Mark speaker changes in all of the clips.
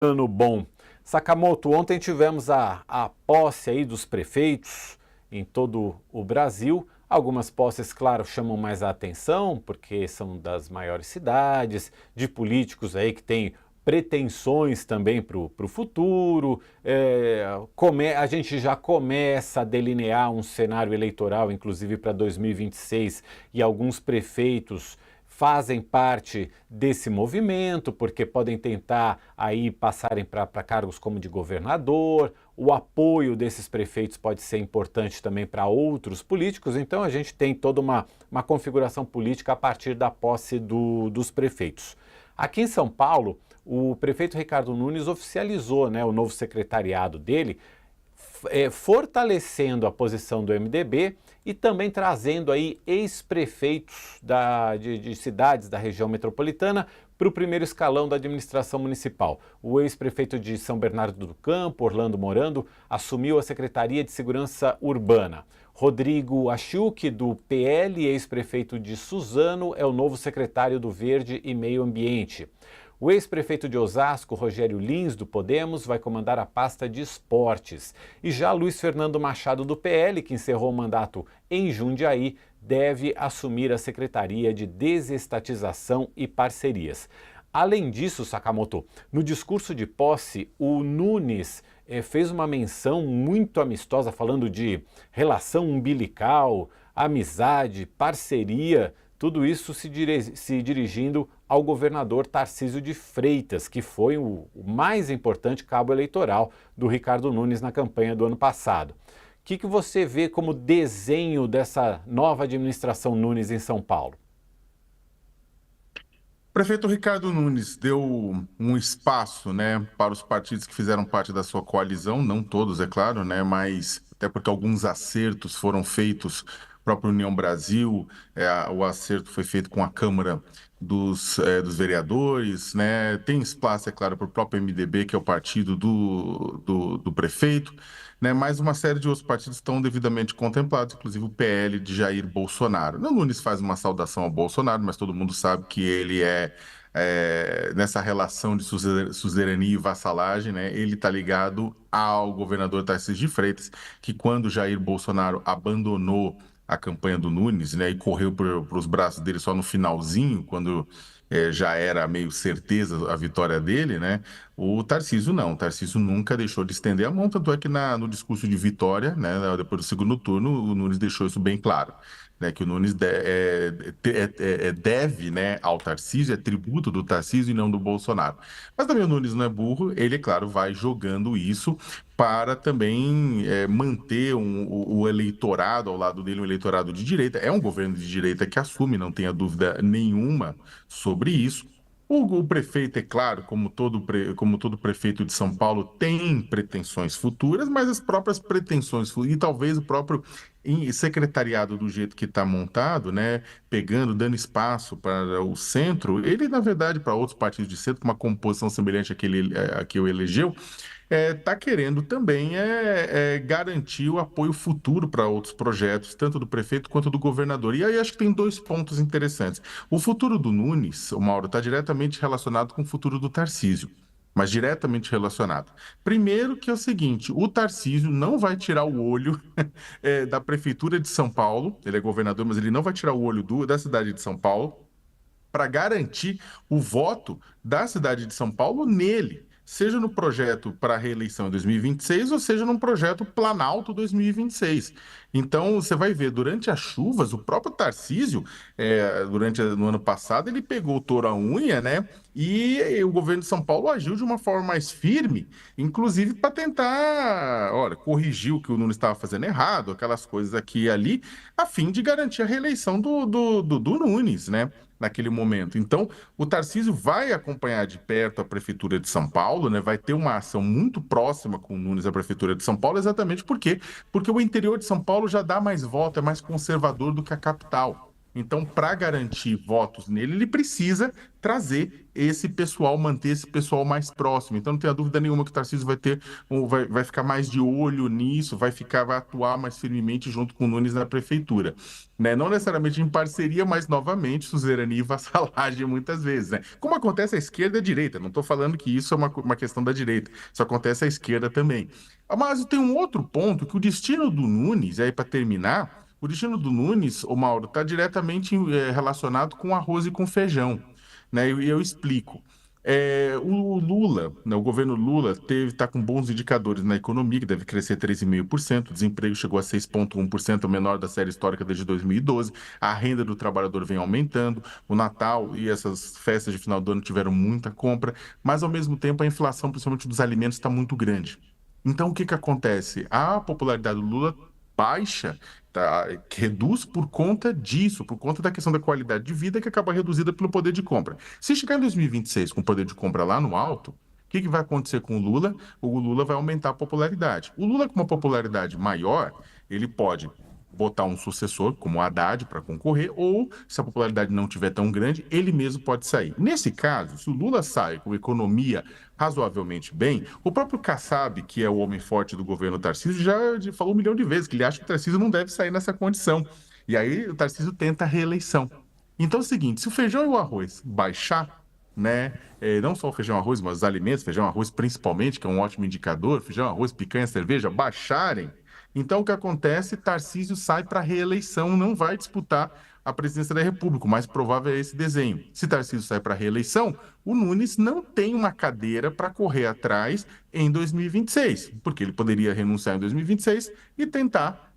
Speaker 1: Ano bom. Sakamoto, ontem tivemos a posse aí dos prefeitos em todo o Brasil. Algumas posses, claro, chamam mais a atenção, porque são das maiores cidades, de políticos aí que têm pretensões também para o futuro. A gente já começa a delinear um cenário eleitoral, inclusive para 2026, e alguns prefeitos fazem parte desse movimento, porque podem tentar aí passarem para cargos como de governador. O apoio desses prefeitos pode ser importante também para outros políticos. Então a gente tem toda uma configuração política a partir da posse dos prefeitos. Aqui em São Paulo, o prefeito Ricardo Nunes oficializou, né, o novo secretariado dele, fortalecendo a posição do MDB e também trazendo aí ex-prefeitos de cidades da região metropolitana para o primeiro escalão da administração municipal. O ex-prefeito de São Bernardo do Campo, Orlando Morando, assumiu a Secretaria de Segurança Urbana. Rodrigo Achiuc, do PL, ex-prefeito de Suzano, é o novo secretário do Verde e Meio Ambiente. O ex-prefeito de Osasco, Rogério Lins, do Podemos, vai comandar a pasta de esportes. E já Luiz Fernando Machado, do PL, que encerrou o mandato em Jundiaí, deve assumir a Secretaria de Desestatização e Parcerias. Além disso, Sakamoto, no discurso de posse, o Nunes fez uma menção muito amistosa, falando de relação umbilical, amizade, parceria, tudo isso se dirigindo ao governador Tarcísio de Freitas, que foi o mais importante cabo eleitoral do Ricardo Nunes na campanha do ano passado. O que você vê como desenho dessa nova administração Nunes em São Paulo?
Speaker 2: O prefeito Ricardo Nunes deu um espaço, né, para os partidos que fizeram parte da sua coalizão, não todos, é claro, né, mas até porque alguns acertos foram feitos, própria União Brasil, o acerto foi feito com a Câmara dos Vereadores, né, tem espaço, é claro, para o próprio MDB, que é o partido do prefeito, né, mas uma série de outros partidos estão devidamente contemplados, inclusive o PL de Jair Bolsonaro. O Nunes faz uma saudação ao Bolsonaro, mas todo mundo sabe que ele nessa relação de suzerania e vassalagem, né, ele está ligado ao governador Tarcísio de Freitas, que quando Jair Bolsonaro abandonou a campanha do Nunes, né, e correu para os braços dele só no finalzinho, quando já era meio certeza a vitória dele, né? O Tarcísio não, o Tarcísio nunca deixou de estender a mão, tanto é que no discurso de vitória, né, depois do segundo turno, o Nunes deixou isso bem claro, né, que o Nunes deve, né, ao Tarcísio, é tributo do Tarcísio e não do Bolsonaro. Mas também o Nunes não é burro, ele, é claro, vai jogando isso para também manter o eleitorado ao lado dele, um eleitorado de direita. É um governo de direita que assume, não tenha dúvida nenhuma sobre isso. O prefeito, é claro, como todo prefeito de São Paulo, tem pretensões futuras, mas as próprias pretensões, e talvez o próprio secretariado do jeito que está montado, né, dando espaço para o centro, ele, na verdade, para outros partidos de centro, com uma composição semelhante à que o elegeu, está querendo também garantir o apoio futuro para outros projetos, tanto do prefeito quanto do governador. E aí acho que tem dois pontos interessantes. O futuro do Nunes, o Mauro, está diretamente relacionado com o futuro do Tarcísio. Mas diretamente relacionado. Primeiro que é o seguinte, o Tarcísio não vai tirar o olho da Prefeitura de São Paulo, ele é governador, mas ele não vai tirar o olho da cidade de São Paulo, para garantir o voto da cidade de São Paulo nele, seja no projeto para a reeleição em 2026 ou seja num projeto Planalto 2026. Então, você vai ver, durante as chuvas, o próprio Tarcísio, no ano passado, ele pegou o touro à unha, né? E o governo de São Paulo agiu de uma forma mais firme, inclusive para tentar, olha, corrigir o que o Nunes estava fazendo errado, aquelas coisas aqui e ali, a fim de garantir a reeleição do Nunes, né? Naquele momento. Então, o Tarcísio vai acompanhar de perto a Prefeitura de São Paulo, né? Vai ter uma ação muito próxima com o Nunes, a Prefeitura de São Paulo, exatamente por quê? Porque o interior de São Paulo já dá mais voto, é mais conservador do que a capital. Então, para garantir votos nele, ele precisa trazer esse pessoal, manter esse pessoal mais próximo. Então, não tenha dúvida nenhuma que o Tarcísio vai ficar mais de olho nisso, vai atuar mais firmemente junto com o Nunes na prefeitura. Né? Não necessariamente em parceria, mas novamente suzerania e vassalagem muitas vezes. Né? Como acontece à esquerda e à direita, não estou falando que isso é uma questão da direita, isso acontece à esquerda também. Mas tem um outro ponto, que o destino do Nunes, aí para terminar, o destino do Nunes, o Mauro, está diretamente relacionado com arroz e com feijão, né? E eu explico. O Lula, né, o governo Lula está com bons indicadores na economia, que deve crescer 3,5%, o desemprego chegou a 6,1%, o menor da série histórica desde 2012, a renda do trabalhador vem aumentando, o Natal e essas festas de final do ano tiveram muita compra, mas ao mesmo tempo a inflação, principalmente dos alimentos, está muito grande. Então, o que que acontece? A popularidade do Lula baixa, tá, que reduz por conta disso, por conta da questão da qualidade de vida que acaba reduzida pelo poder de compra. Se chegar em 2026 com o poder de compra lá no alto, o que que vai acontecer com o Lula? O Lula vai aumentar a popularidade. O Lula, com uma popularidade maior, ele pode botar um sucessor, como o Haddad, para concorrer, ou, se a popularidade não tiver tão grande, ele mesmo pode sair. Nesse caso, se o Lula sai com economia razoavelmente bem, o próprio Kassab, que é o homem forte do governo Tarcísio, já falou um milhão de vezes que ele acha que o Tarcísio não deve sair nessa condição. E aí o Tarcísio tenta a reeleição. Então é o seguinte, se o feijão e o arroz baixar, né, não só o feijão e arroz, mas os alimentos, feijão e arroz principalmente, que é um ótimo indicador, feijão, arroz, picanha, cerveja, baixarem, então o que acontece? Tarcísio sai para reeleição, não vai disputar a presidência da República. O mais provável é esse desenho. Se Tarcísio sai para reeleição, o Nunes não tem uma cadeira para correr atrás em 2026, porque ele poderia renunciar em 2026 e tentar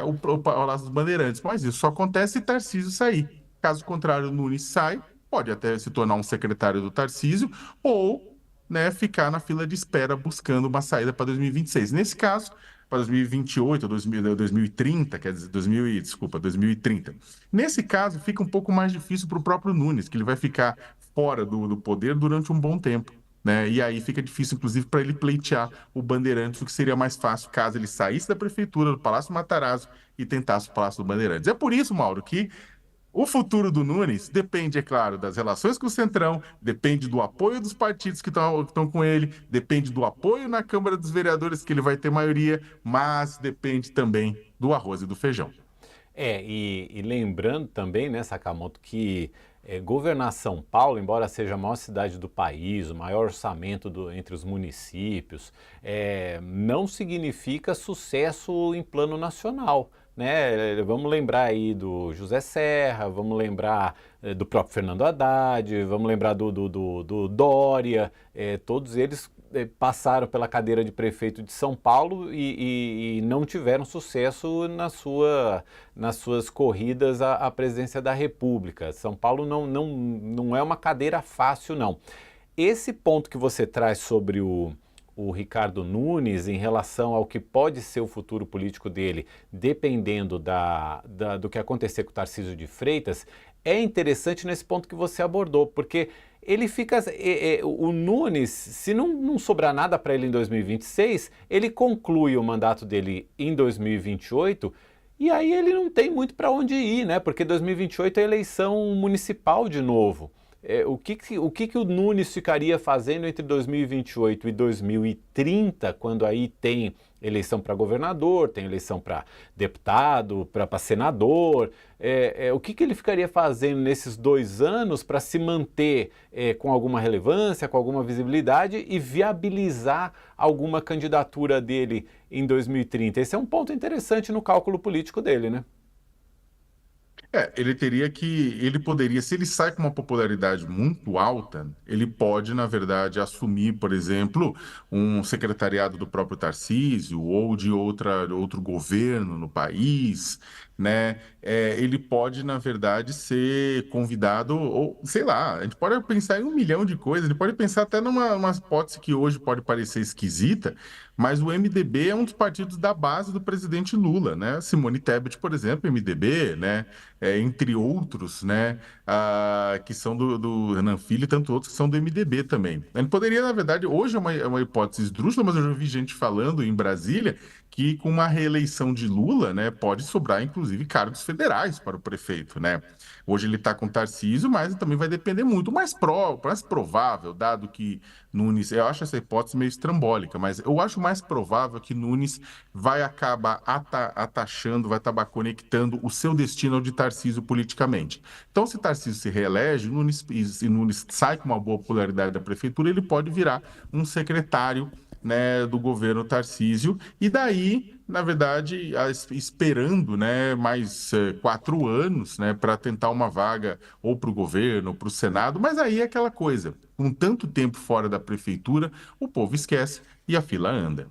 Speaker 2: o Palácio dos Bandeirantes. Mas isso só acontece se Tarcísio sair. Caso contrário, o Nunes sai, pode até se tornar um secretário do Tarcísio ou, né, ficar na fila de espera buscando uma saída para 2026. Nesse caso, para 2028, 2030, quer dizer, 2030. Nesse caso, fica um pouco mais difícil para o próprio Nunes, que ele vai ficar fora do poder durante um bom tempo. Né? E aí fica difícil, inclusive, para ele pleitear o Bandeirantes, o que seria mais fácil caso ele saísse da prefeitura, do Palácio Matarazzo, e tentasse o Palácio do Bandeirantes. É por isso, Mauro, que o futuro do Nunes depende, é claro, das relações com o Centrão, depende do apoio dos partidos que estão com ele, depende do apoio na Câmara dos Vereadores, que ele vai ter maioria, mas depende também do arroz e do feijão.
Speaker 1: E lembrando também, né, Sakamoto, que governar São Paulo, embora seja a maior cidade do país, o maior orçamento entre os municípios, não significa sucesso em plano nacional. Né? Vamos lembrar aí do José Serra, vamos lembrar do próprio Fernando Haddad, vamos lembrar do Dória, todos eles passaram pela cadeira de prefeito de São Paulo e não tiveram sucesso nas suas corridas à presidência da República. São Paulo não é uma cadeira fácil, não. Esse ponto que você traz sobre o Ricardo Nunes em relação ao que pode ser o futuro político dele, dependendo do que acontecer com o Tarcísio de Freitas, é interessante nesse ponto que você abordou, porque ele fica. O Nunes, se não sobrar nada para ele em 2026, ele conclui o mandato dele em 2028. E aí ele não tem muito para onde ir, né? Porque 2028 é eleição municipal de novo. O que o Nunes ficaria fazendo entre 2028 e 2030, quando aí tem eleição para governador, tem eleição para deputado, para senador? O que ele ficaria fazendo nesses 2 anos para se manter com alguma relevância, com alguma visibilidade e viabilizar alguma candidatura dele em 2030? Esse é um ponto interessante no cálculo político dele, né?
Speaker 2: Ele poderia, se ele sai com uma popularidade muito alta, ele pode, na verdade, assumir, por exemplo, um secretariado do próprio Tarcísio ou de outro governo no país, né? Ele pode, na verdade, ser convidado, ou sei lá, a gente pode pensar em um milhão de coisas, ele pode pensar até numa hipótese que hoje pode parecer esquisita, mas o MDB é um dos partidos da base do presidente Lula, né? Simone Tebet, por exemplo, MDB, né? Entre outros, né? Que são do Renan Filho e tantos outros que são do MDB também. Ele poderia, na verdade, hoje é uma hipótese esdrúxula, mas eu já vi gente falando em Brasília que com uma reeleição de Lula, né, pode sobrar, inclusive, cargos federais para o prefeito, né? Hoje ele está com Tarcísio, mas também vai depender muito. Mais provável, dado que Nunes, eu acho essa hipótese meio estrambólica, mas eu acho mais provável que Nunes vai acabar atachando, vai acabar conectando o seu destino ao de Tarcísio politicamente. Então, se Tarcísio se reelege, Nunes sai com uma boa popularidade da prefeitura, ele pode virar um secretário, né, do governo Tarcísio, e daí, na verdade, esperando, né, mais 4 anos, né, para tentar uma vaga ou para o governo ou para o Senado, mas aí é aquela coisa, com tanto tempo fora da prefeitura, o povo esquece e a fila anda.